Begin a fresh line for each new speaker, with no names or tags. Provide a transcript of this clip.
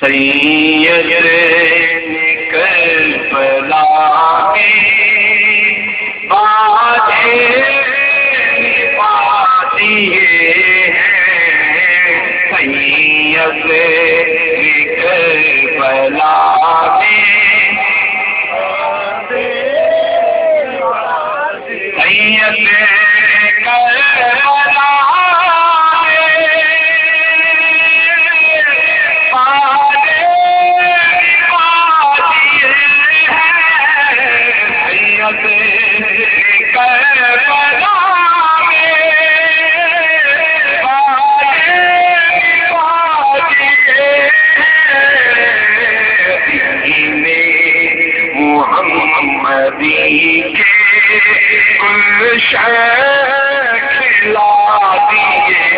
سید کربلا کے باجے نبھاتی ہیں، سید کربلا کے سید کربلا محمدی کے گلشن کھلا دیے